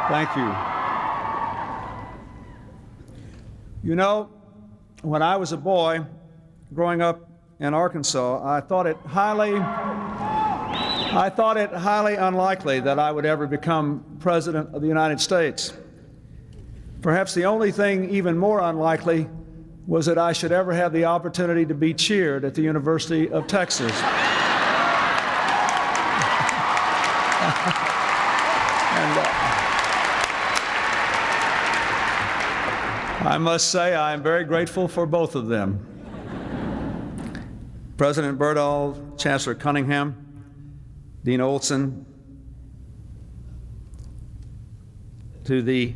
Thank you. You know, when I was a boy growing up in Arkansas, I thought it highly unlikely that I would ever become President of the United States. Perhaps the only thing even more unlikely was that I should ever have the opportunity to be cheered at the University of Texas. I must say I am very grateful for both of them. President Berdahl, Chancellor Cunningham, Dean Olson, to the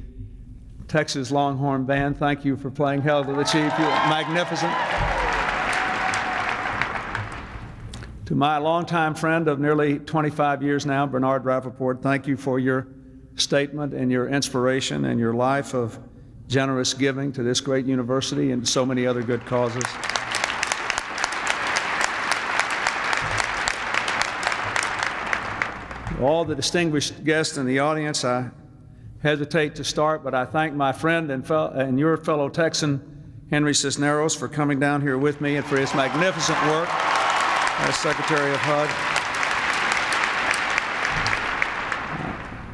Texas Longhorn Band, thank you for playing Hail to the Chief. You're magnificent. To my longtime friend of nearly 25 years now, Bernard Rappaport, thank you for your statement and your inspiration and your life of generous giving to this great university and so many other good causes. All the distinguished guests in the audience, I hesitate to start, but I thank my friend and your fellow Texan, Henry Cisneros, for coming down here with me and for his magnificent work as Secretary of HUD.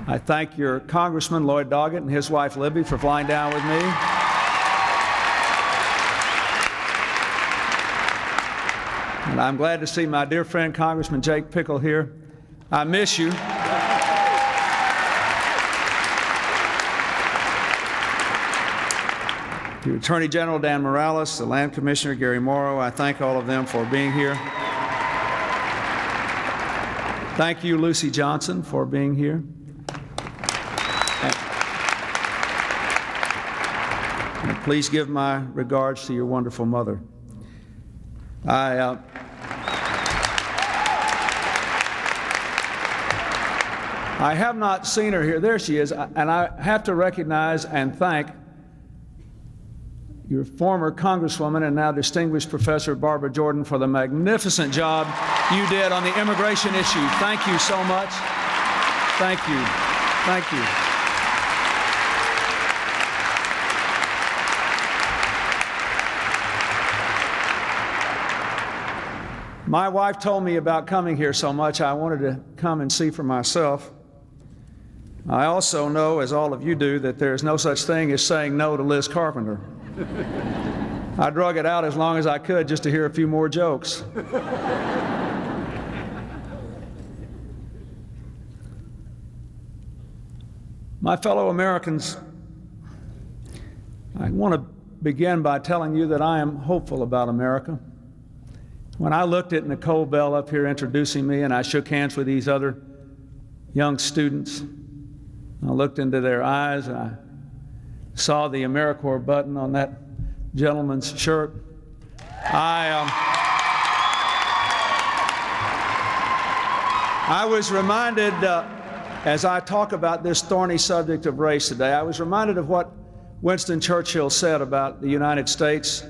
I thank your Congressman Lloyd Doggett and his wife Libby for flying down with me. And I'm glad to see my dear friend Congressman Jake Pickle here. I miss you. To Attorney General Dan Morales, the Land Commissioner Gary Morrow, I thank all of them for being here. Thank you, Lucy Johnson, for being here. And please give my regards to your wonderful mother. I have not seen her here. There she is. And I have to recognize and thank your former Congresswoman and now distinguished Professor Barbara Jordan for the magnificent job you did on the immigration issue. Thank you so much. Thank you. Thank you. My wife told me about coming here so much I wanted to come and see for myself. I also know, as all of you do, that there's no such thing as saying no to Liz Carpenter. I drug it out as long as I could just to hear a few more jokes. My fellow Americans, I want to begin by telling you that I am hopeful about America. When I looked at Nicole Bell up here introducing me and I shook hands with these other young students, I looked into their eyes and I saw the AmeriCorps button on that gentleman's shirt. I was reminded, as I talk about this thorny subject of race today, I was reminded of what Winston Churchill said about the United States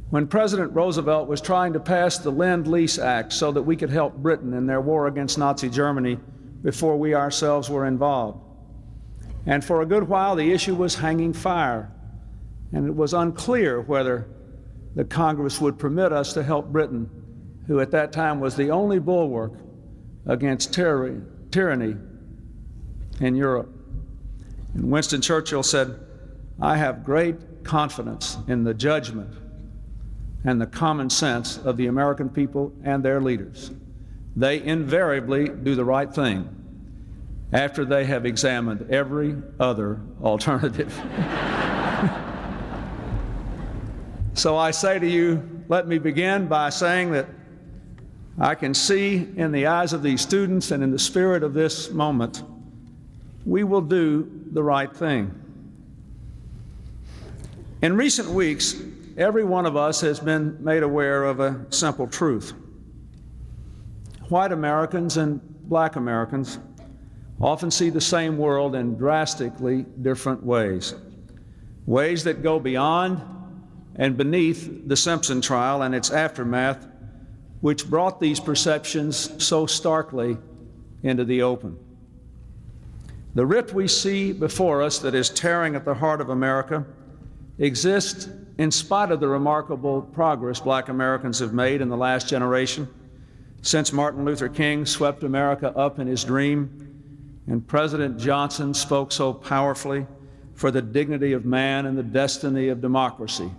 when President Roosevelt was trying to pass the Lend-Lease Act so that we could help Britain in their war against Nazi Germany before we ourselves were involved. And for a good while, the issue was hanging fire, and it was unclear whether the Congress would permit us to help Britain, who at that time was the only bulwark against tyranny in Europe. And Winston Churchill said, "I have great confidence in the judgment and the common sense of the American people and their leaders. They invariably do the right thing after they have examined every other alternative." So I say to you, let me begin by saying that I can see in the eyes of these students and in the spirit of this moment, we will do the right thing. In recent weeks, every one of us has been made aware of a simple truth. White Americans and black Americans often see the same world in drastically different ways, ways that go beyond and beneath the Simpson trial and its aftermath, which brought these perceptions so starkly into the open. The rift we see before us that is tearing at the heart of America exists in spite of the remarkable progress Black Americans have made in the last generation, since Martin Luther King swept America up in his dream and President Johnson spoke so powerfully for the dignity of man and the destiny of democracy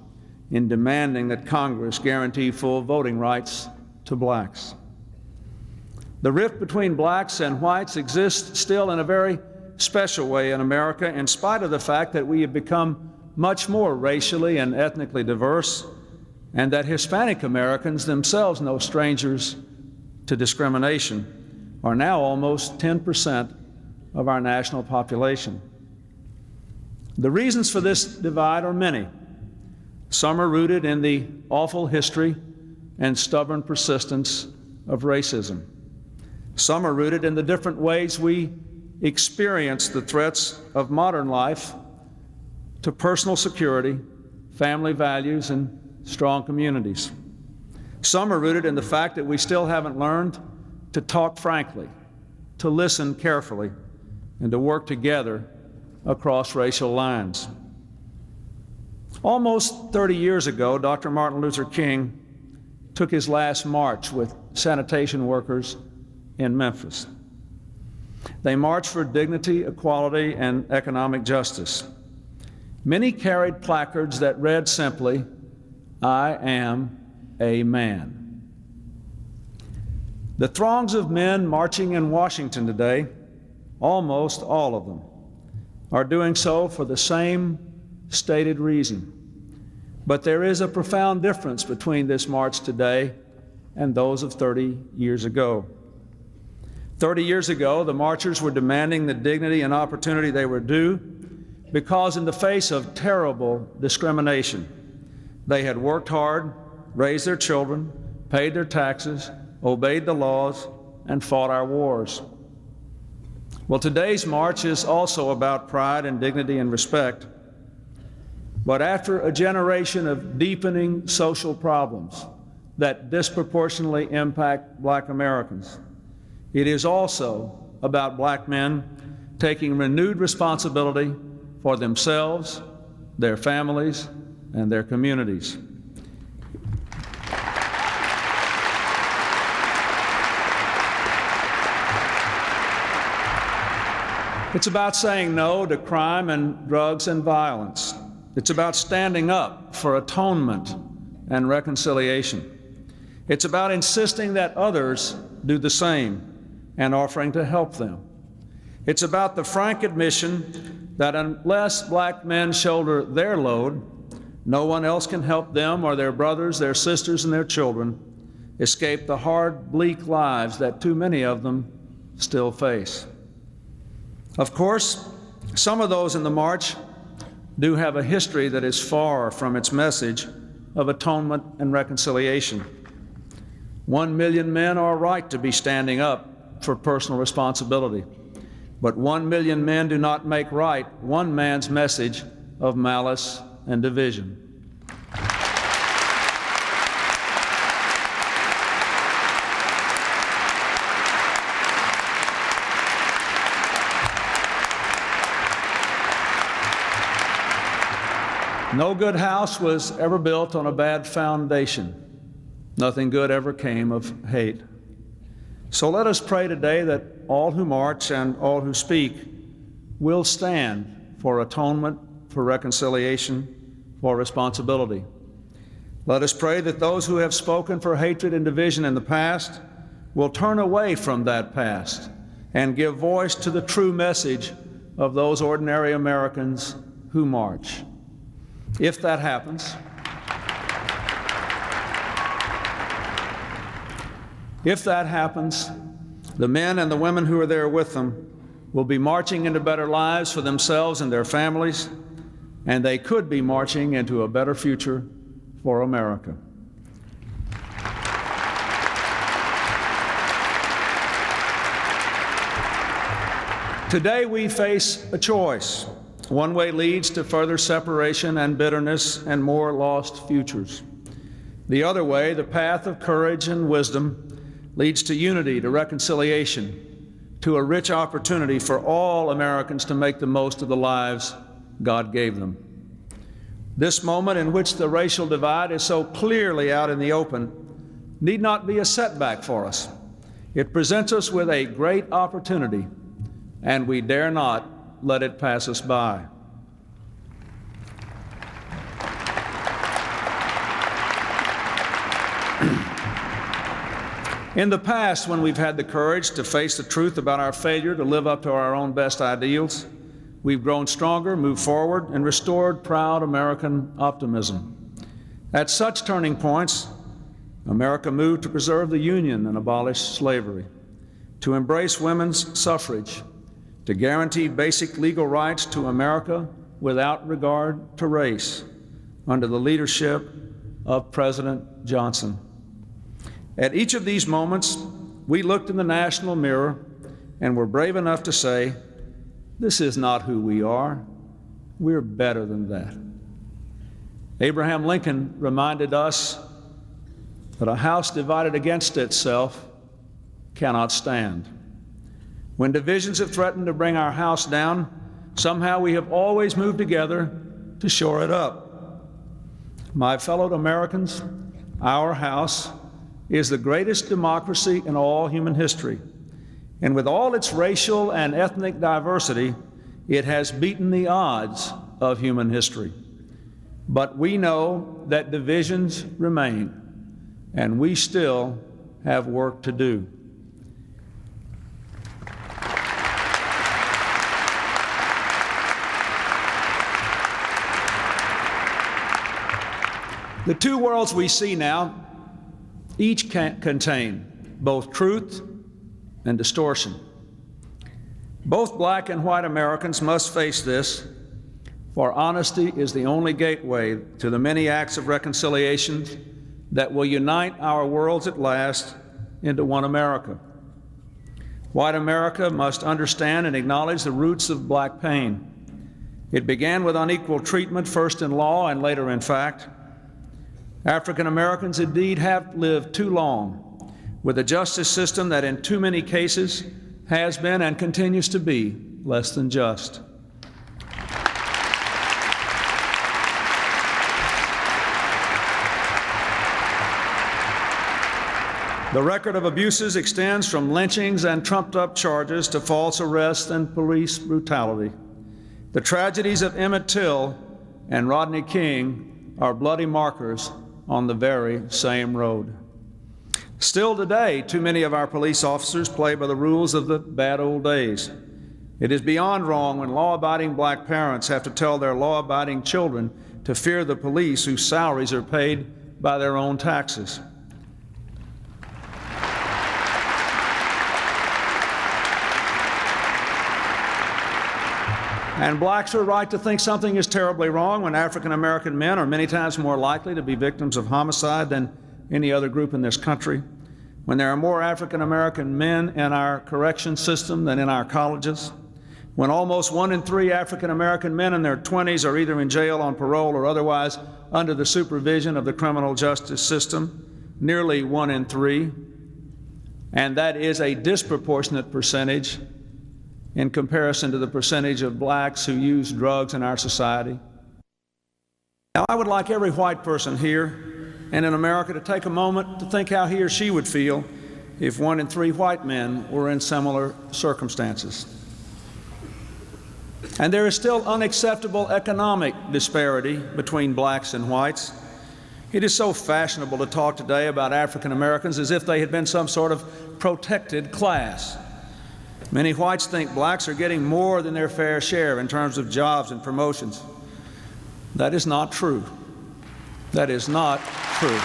in demanding that Congress guarantee full voting rights to blacks. The rift between blacks and whites exists still in a very special way in America, in spite of the fact that we have become much more racially and ethnically diverse, and that Hispanic Americans, themselves no strangers to discrimination, are now almost 10% of our national population. The reasons for this divide are many. Some are rooted in the awful history and stubborn persistence of racism. Some are rooted in the different ways we experience the threats of modern life to personal security, family values, and strong communities. Some are rooted in the fact that we still haven't learned to talk frankly, to listen carefully, and to work together across racial lines. Almost 30 years ago, Dr. Martin Luther King took his last march with sanitation workers in Memphis. They marched for dignity, equality, and economic justice. Many carried placards that read simply, "I am a man." The throngs of men marching in Washington today, almost all of them, are doing so for the same stated reason. But there is a profound difference between this march today and those of 30 years ago. 30 years ago, the marchers were demanding the dignity and opportunity they were due because in the face of terrible discrimination, they had worked hard, raised their children, paid their taxes, obeyed the laws, and fought our wars. Well, today's march is also about pride and dignity and respect. But after a generation of deepening social problems that disproportionately impact Black Americans, it is also about Black men taking renewed responsibility for themselves, their families, and their communities. It's about saying no to crime and drugs and violence. It's about standing up for atonement and reconciliation. It's about insisting that others do the same and offering to help them. It's about the frank admission that unless Black men shoulder their load, no one else can help them or their brothers, their sisters, and their children escape the hard, bleak lives that too many of them still face. Of course, some of those in the march do have a history that is far from its message of atonement and reconciliation. 1 million men are right to be standing up for personal responsibility, but 1 million men do not make right one man's message of malice and division. No good house was ever built on a bad foundation. Nothing good ever came of hate. So let us pray today that all who march and all who speak will stand for atonement, for reconciliation, for responsibility. Let us pray that those who have spoken for hatred and division in the past will turn away from that past and give voice to the true message of those ordinary Americans who march. If that happens, the men and the women who are there with them will be marching into better lives for themselves and their families, and they could be marching into a better future for America. Today we face a choice. One way leads to further separation and bitterness and more lost futures. The other way, the path of courage and wisdom, leads to unity, to reconciliation, to a rich opportunity for all Americans to make the most of the lives God gave them. This moment in which the racial divide is so clearly out in the open need not be a setback for us. It presents us with a great opportunity, and we dare not let it pass us by. In the past, when we've had the courage to face the truth about our failure to live up to our own best ideals, we've grown stronger, moved forward, and restored proud American optimism. At such turning points, America moved to preserve the Union and abolish slavery, to embrace women's suffrage, to guarantee basic legal rights to America without regard to race, under the leadership of President Johnson. At each of these moments, we looked in the national mirror and were brave enough to say, this is not who we are. We're better than that. Abraham Lincoln reminded us that a house divided against itself cannot stand. When divisions have threatened to bring our house down, somehow we have always moved together to shore it up. My fellow Americans, our house is the greatest democracy in all human history. And with all its racial and ethnic diversity, it has beaten the odds of human history. But we know that divisions remain, and we still have work to do. The two worlds we see now each contain both truth and distortion. Both black and white Americans must face this, for honesty is the only gateway to the many acts of reconciliation that will unite our worlds at last into one America. White America must understand and acknowledge the roots of black pain. It began with unequal treatment, first in law and later in fact. African Americans indeed have lived too long with a justice system that in too many cases has been and continues to be less than just. The record of abuses extends from lynchings and trumped-up charges to false arrests and police brutality. The tragedies of Emmett Till and Rodney King are bloody markers on the very same road. Still today, too many of our police officers play by the rules of the bad old days. It is beyond wrong when law-abiding black parents have to tell their law-abiding children to fear the police whose salaries are paid by their own taxes. And blacks are right to think something is terribly wrong when African American men are many times more likely to be victims of homicide than any other group in this country, when there are more African American men in our correction system than in our colleges, when almost 1 in 3 African American men in their 20s are either in jail, on parole, or otherwise under the supervision of the criminal justice system, nearly 1 in 3, and that is a disproportionate percentage in comparison to the percentage of blacks who use drugs in our society. Now, I would like every white person here and in America to take a moment to think how he or she would feel if 1 in 3 white men were in similar circumstances. And there is still unacceptable economic disparity between blacks and whites. It is so fashionable to talk today about African Americans as if they had been some sort of protected class. Many whites think blacks are getting more than their fair share in terms of jobs and promotions. That is not true. That is not true.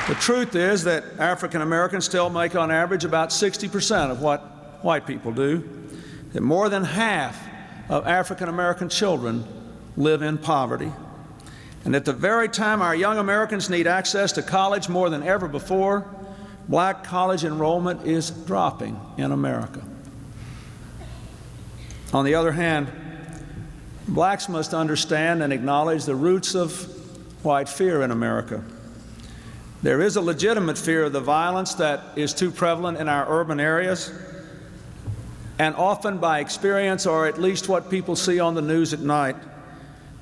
The truth is that African Americans still make on average about 60% of what white people do, that more than half of African American children live in poverty, and at the very time our young Americans need access to college more than ever before, black college enrollment is dropping in America. On the other hand, Blacks must understand and acknowledge the roots of white fear in America. There is a legitimate fear of the violence that is too prevalent in our urban areas, and often by experience, or at least what people see on the news at night,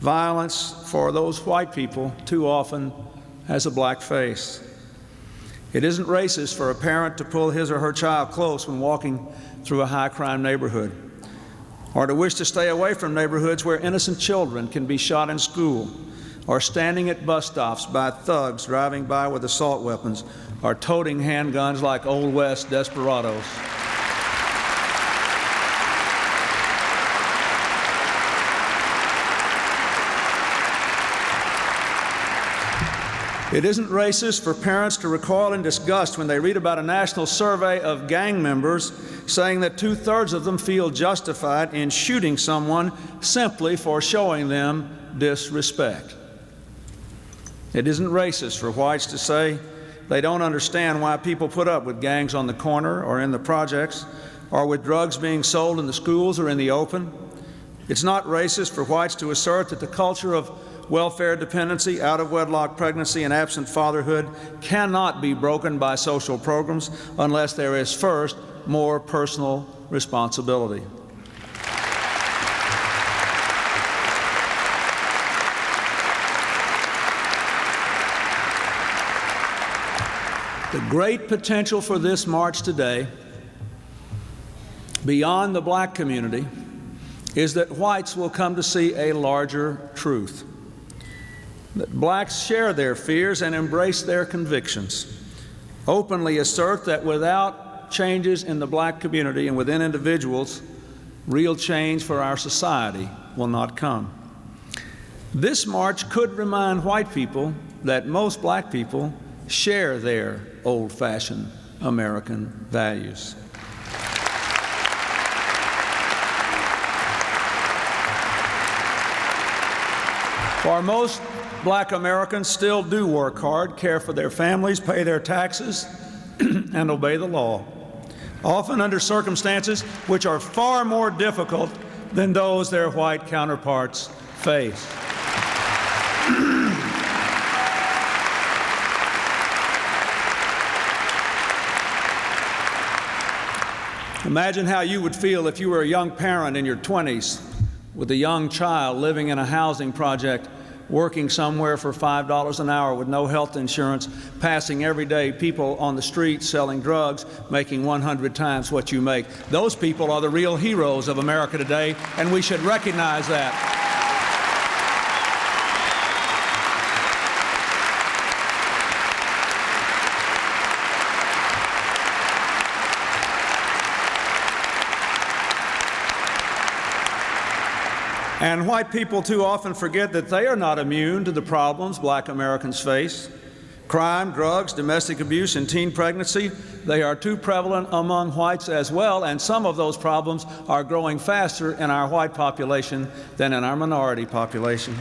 violence for those white people too often has a black face. It isn't racist for a parent to pull his or her child close when walking through a high-crime neighborhood, or to wish to stay away from neighborhoods where innocent children can be shot in school, or standing at bus stops by thugs driving by with assault weapons, or toting handguns like Old West desperados. It isn't racist for parents to recoil in disgust when they read about a national survey of gang members saying that 2/3 of them feel justified in shooting someone simply for showing them disrespect. It isn't racist for whites to say they don't understand why people put up with gangs on the corner or in the projects, or with drugs being sold in the schools or in the open. It's not racist for whites to assert that the culture of welfare dependency, out-of-wedlock pregnancy, and absent fatherhood cannot be broken by social programs unless there is first more personal responsibility. The great potential for this march today, beyond the black community, is that whites will come to see a larger truth. That blacks share their fears and embrace their convictions, openly assert that without changes in the black community and within individuals, real change for our society will not come. This march could remind white people that most black people share their old-fashioned American values. For most black Americans still do work hard, care for their families, pay their taxes, and obey the law, often under circumstances which are far more difficult than those their white counterparts face. Imagine how you would feel if you were a young parent in your 20s with a young child living in a housing project, working somewhere for $5 an hour with no health insurance, passing every day people on the street selling drugs, making 100 times what you make. Those people are the real heroes of America today, and we should recognize that. And white people too often forget that they are not immune to the problems black Americans face. Crime, drugs, domestic abuse, and teen pregnancy, they are too prevalent among whites as well, and some of those problems are growing faster in our white population than in our minority population.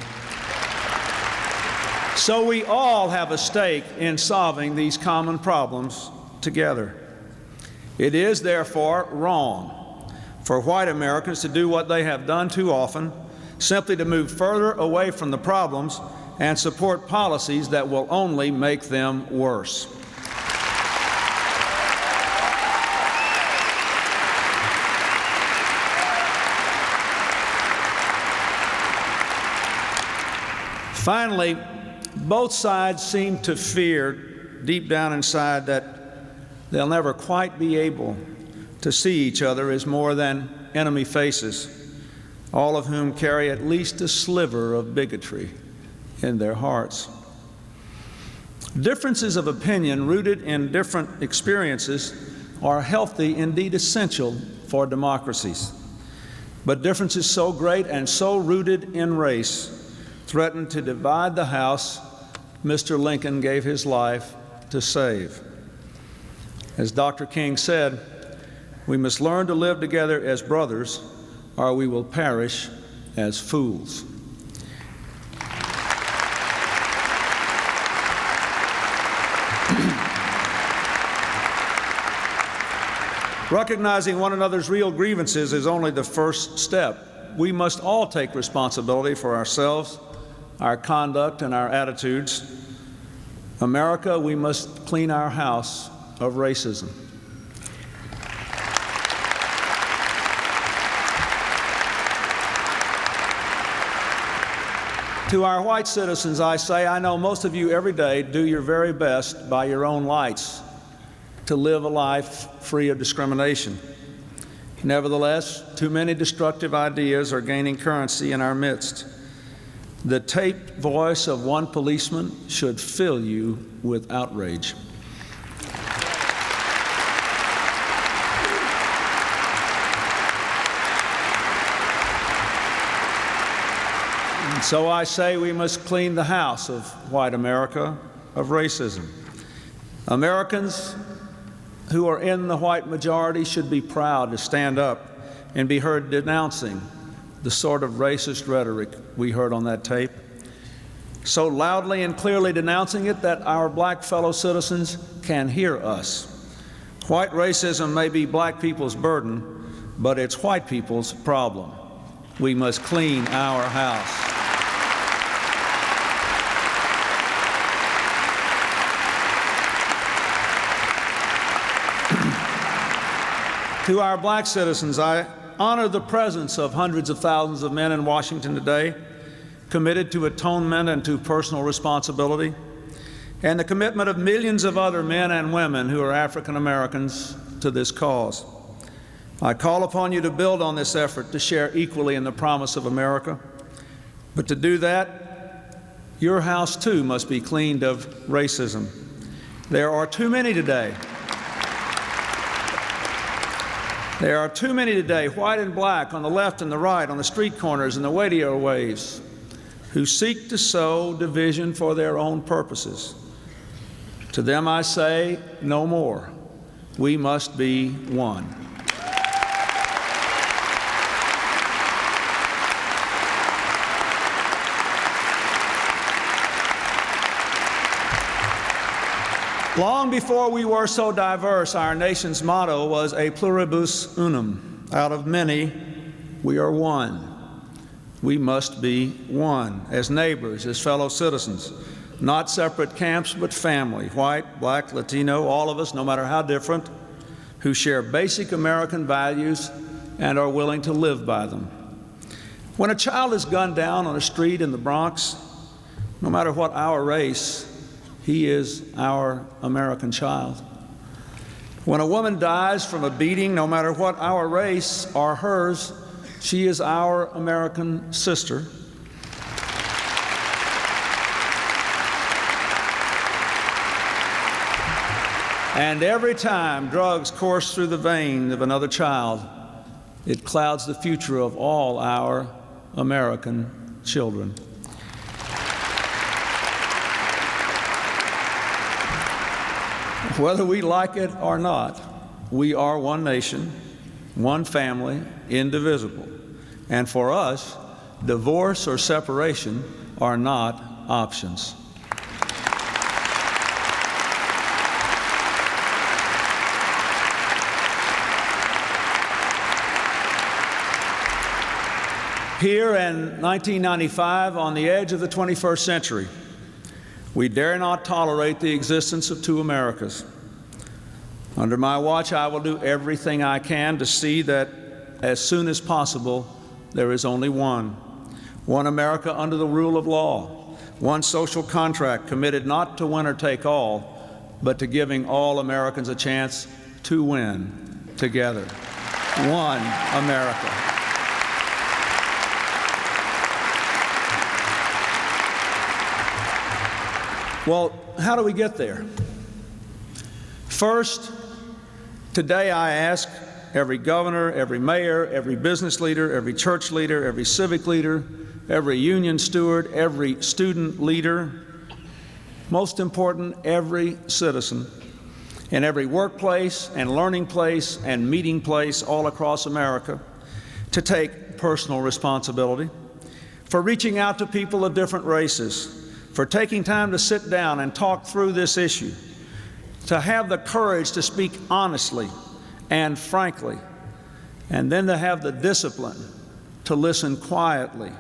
So we all have a stake in solving these common problems together. It is therefore wrong for white Americans to do what they have done too often, simply to move further away from the problems and support policies that will only make them worse. Finally, both sides seem to fear deep down inside that they'll never quite be able to see each other as more than enemy faces, all of whom carry at least a sliver of bigotry in their hearts. Differences of opinion rooted in different experiences are healthy, indeed essential, for democracies. But differences so great and so rooted in race threaten to divide the House Mr. Lincoln gave his life to save. As Dr. King said, we must learn to live together as brothers, or we will perish as fools. Recognizing one another's real grievances is only the first step we must all take responsibility for ourselves, our conduct, and our attitudes. America, we must clean our house of racism. To our white citizens, I say, I know most of you every day do your very best by your own lights to live a life free of discrimination. Nevertheless, too many destructive ideas are gaining currency in our midst. The taped voice of one policeman should fill you with outrage. And so I say we must clean the house of white America of racism. Americans who are in the white majority should be proud to stand up and be heard denouncing the sort of racist rhetoric we heard on that tape, so loudly and clearly denouncing it that our black fellow citizens can hear us. White racism may be black people's burden, but it's white people's problem. We must clean our house. To our black citizens, I honor the presence of hundreds of thousands of men in Washington today, committed to atonement and to personal responsibility, and the commitment of millions of other men and women who are African Americans to this cause. I call upon you to build on this effort to share equally in the promise of America. But to do that, your house too must be cleaned of racism. There are too many today. There are too many today, white and black, on the left and the right, on the street corners and the radio waves, who seek to sow division for their own purposes. To them I say, no more. We must be one. Long before we were so diverse, our nation's motto was a pluribus unum. Out of many, we are one. We must be one, as neighbors, as fellow citizens, not separate camps, but family, white, black, Latino, all of us, no matter how different, who share basic American values and are willing to live by them. When a child is gunned down on a street in the Bronx, no matter what our race, he is our American child. When a woman dies from a beating, no matter what our race or hers, she is our American sister. And every time drugs course through the vein of another child, it clouds the future of all our American children. Whether we like it or not, we are one nation, one family, indivisible. And for us, divorce or separation are not options. Here in 1995, on the edge of the 21st century, we dare not tolerate the existence of two Americas. Under my watch, I will do everything I can to see that as soon as possible, there is only one. One America under the rule of law. One social contract committed not to winner take all, but to giving all Americans a chance to win together. One America. Well, how do we get there? First, today I ask every governor, every mayor, every business leader, every church leader, every civic leader, every union steward, every student leader, most important, every citizen, in every workplace and learning place and meeting place all across America, to take personal responsibility for reaching out to people of different races, for taking time to sit down and talk through this issue, to have the courage to speak honestly and frankly, and then to have the discipline to listen quietly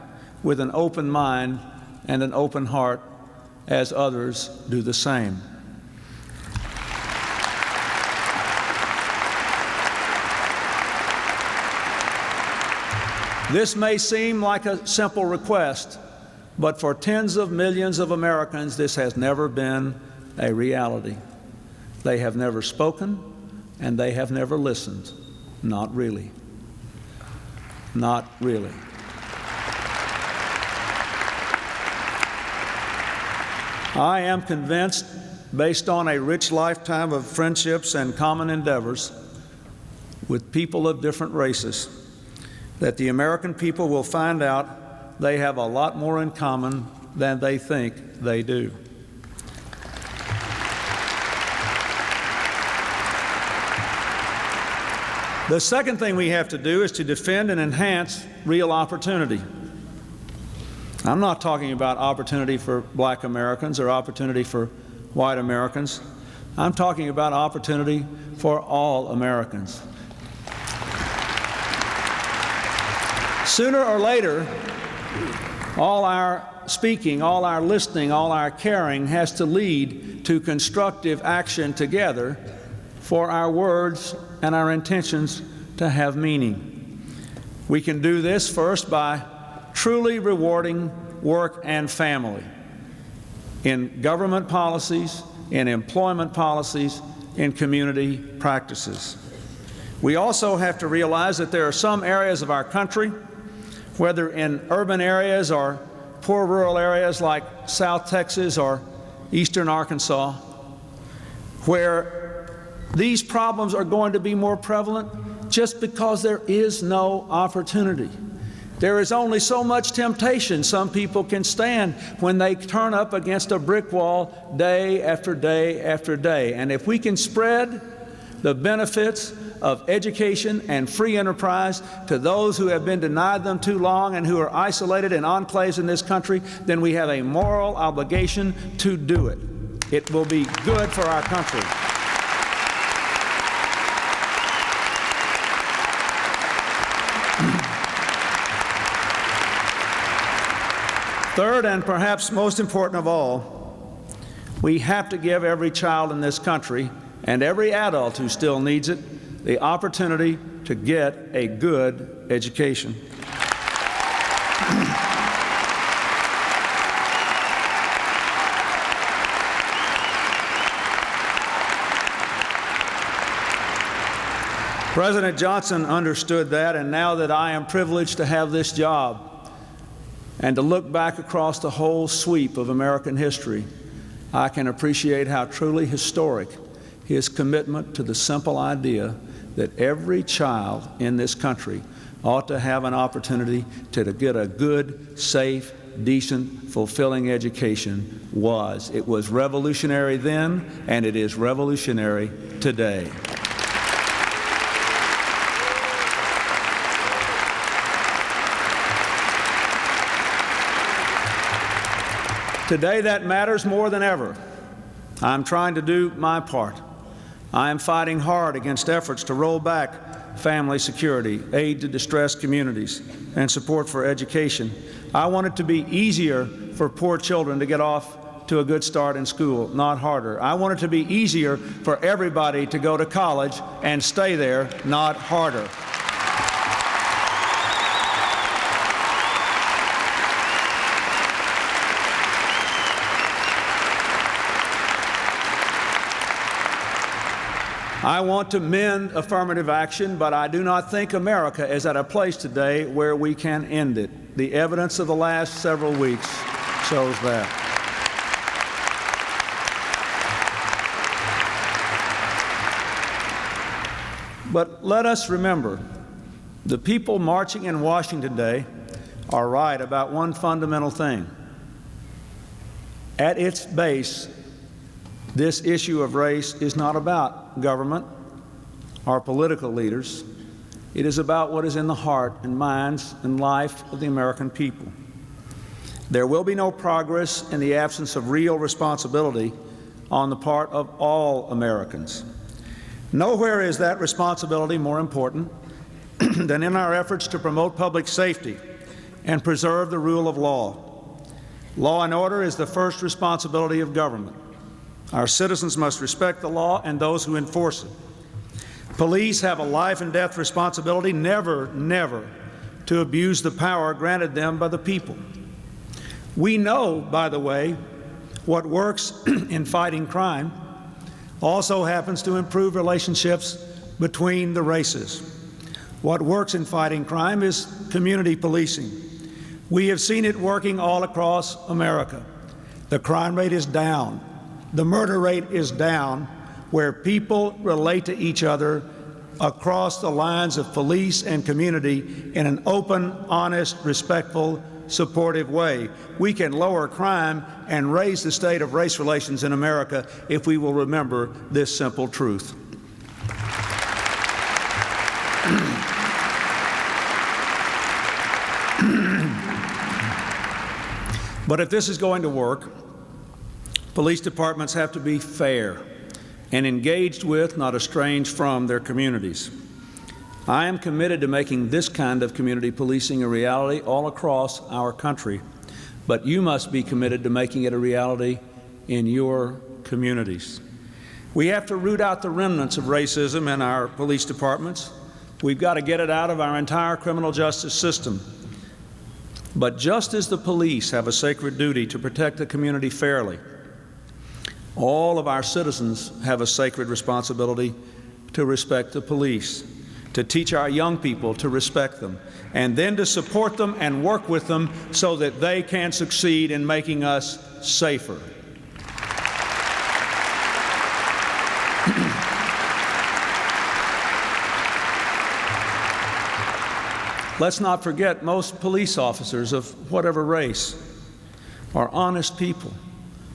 with an open mind and an open heart as others do the same. This may seem like a simple request, but for tens of millions of Americans, this has never been a reality. They have never spoken, and they have never listened. Not really. Not really. I am convinced, based on a rich lifetime of friendships and common endeavors with people of different races, that the American people will find out they have a lot more in common than they think they do. The second thing we have to do is to defend and enhance real opportunity. I'm not talking about opportunity for black Americans or opportunity for white Americans. I'm talking about opportunity for all Americans. Sooner or later, all our speaking, all our listening, all our caring has to lead to constructive action together for our words and our intentions to have meaning. We can do this first by truly rewarding work and family in government policies, in employment policies, in community practices. We also have to realize that there are some areas of our country, whether in urban areas or poor rural areas like South Texas or eastern Arkansas, where these problems are going to be more prevalent just because there is no opportunity. There is only so much temptation some people can stand when they turn up against a brick wall day after day after day. And if we can spread the benefits of education and free enterprise to those who have been denied them too long and who are isolated in enclaves in this country, then we have a moral obligation to do it. It will be good for our country. Third, and perhaps most important of all, we have to give every child in this country and every adult who still needs it the opportunity to get a good education. President Johnson understood that, and now that I am privileged to have this job and to look back across the whole sweep of American history, I can appreciate how truly historic his commitment to the simple idea that every child in this country ought to have an opportunity to get a good, safe, decent, fulfilling education was. It was revolutionary then, and it is revolutionary today. Today, that matters more than ever. I'm trying to do my part. I am fighting hard against efforts to roll back family security, aid to distressed communities, and support for education. I want it to be easier for poor children to get off to a good start in school, not harder. I want it to be easier for everybody to go to college and stay there, not harder. I want to mend affirmative action, but I do not think America is at a place today where we can end it. The evidence of the last several weeks shows that. But let us remember, the people marching in Washington today are right about one fundamental thing. At its base, this issue of race is not about government or political leaders. It is about what is in the heart and minds and life of the American people. There will be no progress in the absence of real responsibility on the part of all Americans. Nowhere is that responsibility more important than in our efforts to promote public safety and preserve the rule of law. Law and order is the first responsibility of government. Our citizens must respect the law and those who enforce it. Police have a life and death responsibility never to abuse the power granted them by the people. We know, by the way, what works in fighting crime also happens to improve relationships between the races. What works in fighting crime is community policing. We have seen it working all across America. The crime rate is down. The murder rate is down where people relate to each other across the lines of police and community in an open, honest, respectful, supportive way. We can lower crime and raise the state of race relations in America if we will remember this simple truth. But if this is going to work, police departments have to be fair and engaged with, not estranged from, their communities. I am committed to making this kind of community policing a reality all across our country, but you must be committed to making it a reality in your communities. We have to root out the remnants of racism in our police departments. We've got to get it out of our entire criminal justice system. But just as the police have a sacred duty to protect the community fairly, all of our citizens have a sacred responsibility to respect the police, to teach our young people to respect them, and then to support them and work with them so that they can succeed in making us safer. Let's not forget, most police officers of whatever race are honest people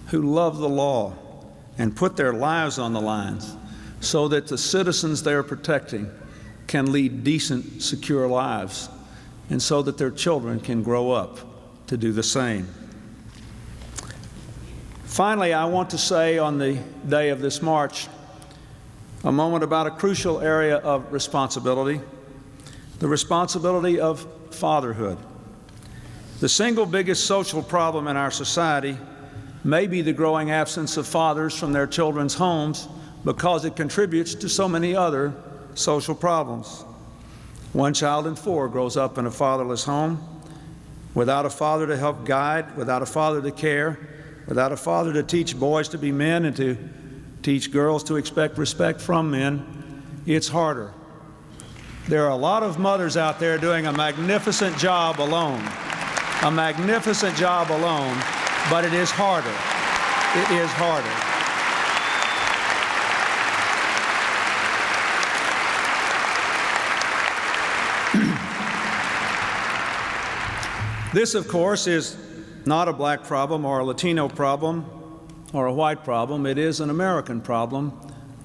who love the law and put their lives on the lines so that the citizens they're protecting can lead decent, secure lives, and so that their children can grow up to do the same. Finally, I want to say on the day of this march a moment about a crucial area of responsibility, the responsibility of fatherhood. The single biggest social problem in our society may be the growing absence of fathers from their children's homes because it contributes to so many other social problems. 1 child in 4 grows up in a fatherless home, without a father to help guide, without a father to care, without a father to teach boys to be men and to teach girls to expect respect from men. It's harder. There are a lot of mothers out there doing a magnificent job alone, but it is harder. It is harder. This, of course, is not a black problem or a Latino problem or a white problem. It is an American problem,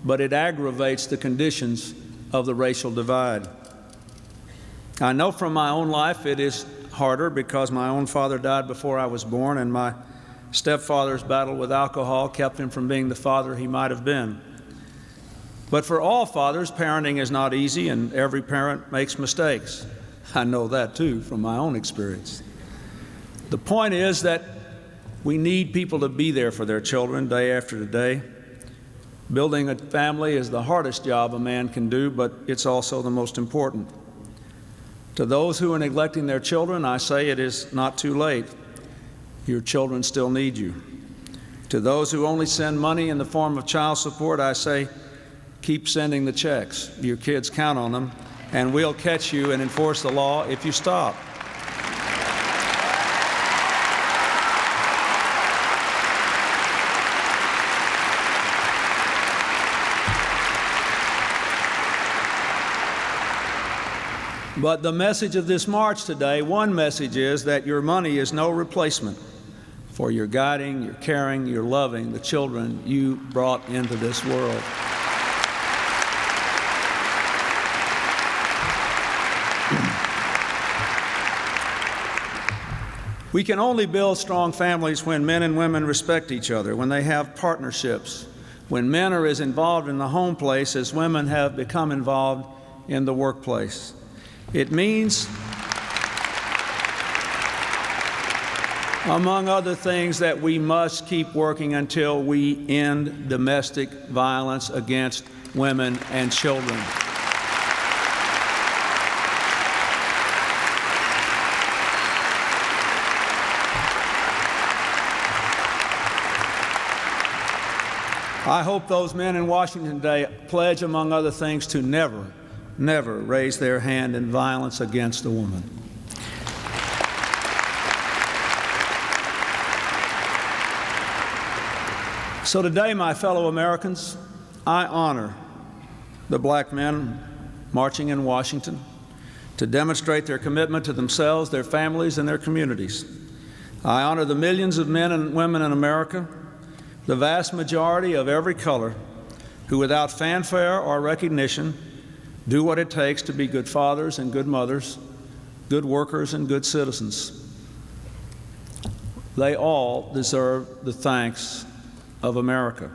but it aggravates the conditions of the racial divide. I know from my own life it is harder because my own father died before I was born, and my stepfather's battle with alcohol kept him from being the father he might have been. But for all fathers, parenting is not easy, and every parent makes mistakes. I know that too from my own experience. The point is that we need people to be there for their children day after day. Building a family is the hardest job a man can do, but it's also the most important. To those who are neglecting their children, I say it is not too late. Your children still need you. To those who only send money in the form of child support, I say keep sending the checks. Your kids count on them, and we'll catch you and enforce the law if you stop. But the message of this march today, one message is that your money is no replacement for your guiding, your caring, your loving the children you brought into this world. We can only build strong families when men and women respect each other, when they have partnerships, when men are as involved in the home place as women have become involved in the workplace. It means, among other things, that we must keep working until we end domestic violence against women and children. I hope those men in Washington today pledge, among other things, to never, never raise their hand in violence against a woman. So today, my fellow Americans, I honor the black men marching in Washington to demonstrate their commitment to themselves, their families, and their communities. I honor the millions of men and women in America, the vast majority of every color, who without fanfare or recognition do what it takes to be good fathers and good mothers, good workers and good citizens. They all deserve the thanks of America.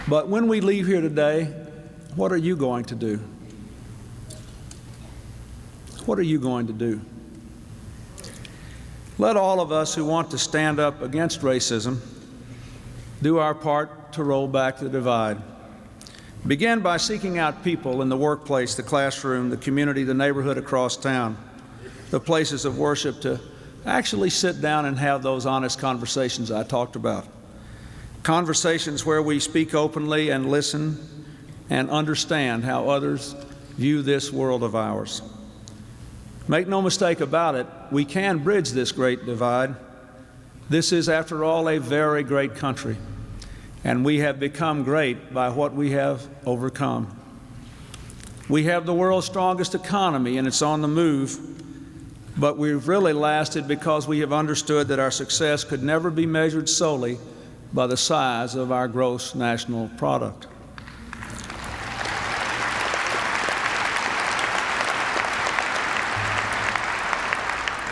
But when we leave here today, what are you going to do? What are you going to do? Let all of us who want to stand up against racism do our part to roll back the divide. Begin by seeking out people in the workplace, the classroom, the community, the neighborhood across town, the places of worship, to actually sit down and have those honest conversations I talked about. Conversations where we speak openly and listen and understand how others view this world of ours. Make no mistake about it, we can bridge this great divide. This is, after all, a very great country, and we have become great by what we have overcome. We have the world's strongest economy, and it's on the move, but we've really lasted because we have understood that our success could never be measured solely by the size of our gross national product.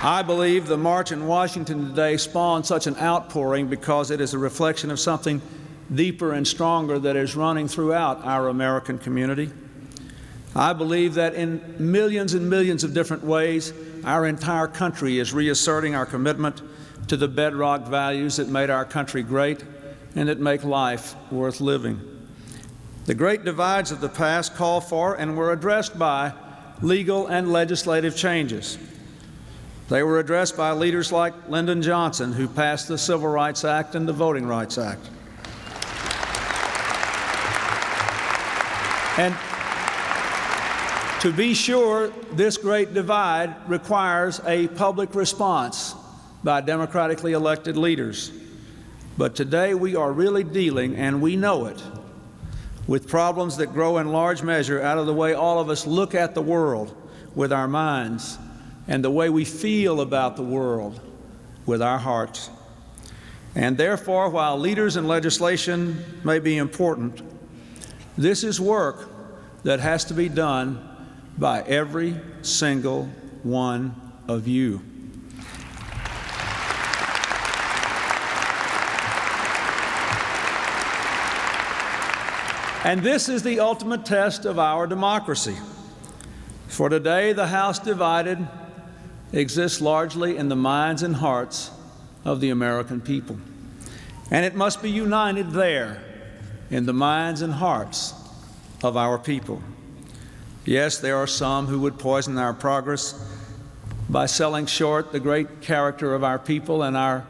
I believe the march in Washington today spawned such an outpouring because it is a reflection of something deeper and stronger that is running throughout our American community. I believe that in millions and millions of different ways, our entire country is reasserting our commitment to the bedrock values that made our country great and that make life worth living. The great divides of the past call for and were addressed by legal and legislative changes. They were addressed by leaders like Lyndon Johnson, who passed the Civil Rights Act and the Voting Rights Act. And to be sure, this great divide requires a public response by democratically elected leaders. But today we are really dealing, and we know it, with problems that grow in large measure out of the way all of us look at the world with our minds and the way we feel about the world with our hearts. And therefore, while leaders and legislation may be important, this is work that has to be done by every single one of you. And this is the ultimate test of our democracy. For today, the House divided exists largely in the minds and hearts of the American people. And it must be united there in the minds and hearts of our people. Yes, there are some who would poison our progress by selling short the great character of our people and our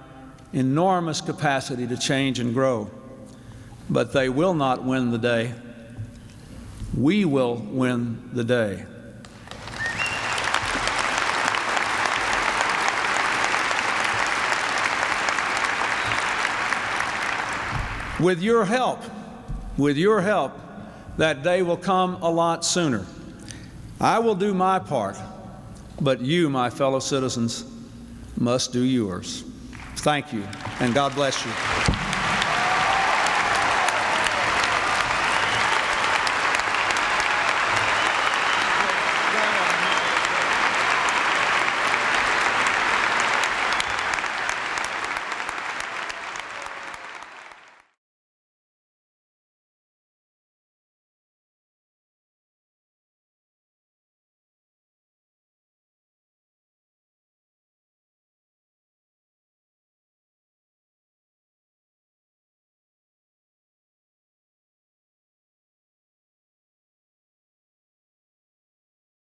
enormous capacity to change and grow. But they will not win the day. We will win the day. With your help, that day will come a lot sooner. I will do my part, but you, my fellow citizens, must do yours. Thank you, and God bless you.